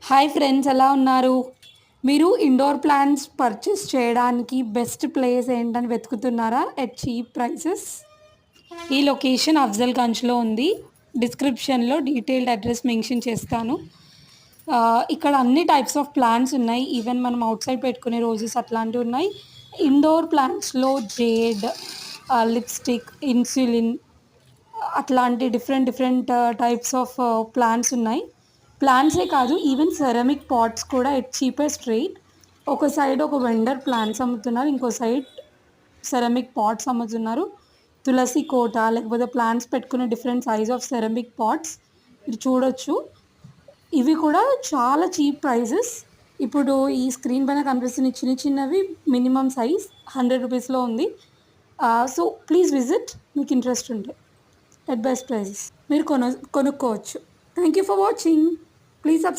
Hi friends, ఎలా ఉన్నారు? మీరు ఇండోర్ ప్లాంట్స్ పర్చేస్ చేయడానికి బెస్ట్ ప్లేస్ ఏంటని వెతుకుతున్నారా? At cheap prices. ఈ లొకేషన్ అఫ్జల్గంజ్లో ఉంది. డిస్క్రిప్షన్లో డీటెయిల్డ్ అడ్రస్ మెన్షన్ చేస్తాను. ఇక్కడ అన్ని టైప్స్ ఆఫ్ ప్లాంట్స్ ఉన్నాయి. ఈవెన్ మనం అవుట్ సైడ్ పెట్టుకునే రోజెస్ అట్లాంటివి ఉన్నాయి. ఇండోర్ ప్లాంట్స్లో జేడ్, లిప్స్టిక్, ఇన్సులిన్ అట్లాంటి డిఫరెంట్ టైప్స్ ఆఫ్ ప్లాంట్స్ ఉన్నాయి. ప్లాంట్సే కాదు, ఈవెన్ సెరామిక్ పాట్స్ కూడా ఎట్ చీపెస్ట్ రేట్. ఒక సైడ్ ఒక వెండర్ ప్లాంట్స్ అమ్ముతున్నారు, ఇంకో సైడ్ సెరామిక్ పాట్స్ అమ్ముతున్నారు. తులసి కోట లేకపోతే ప్లాంట్స్ పెట్టుకునే different size of ceramic pots మీరు చూడొచ్చు. ఇవి కూడా చాలా చీప్ ప్రైజెస్. ఇప్పుడు ఈ స్క్రీన్ పైన కనిపిస్తున్న చిన్నవి మినిమం సైజ్ 100 రూపీస్లో ఉంది. సో ప్లీజ్ విజిట్, మీకు ఇంట్రెస్ట్ ఉంటే. ఎట్ బెస్ట్ ప్రైజెస్ మీరు కొనుక్కోవచ్చు. Thank you for watching. Please subscribe.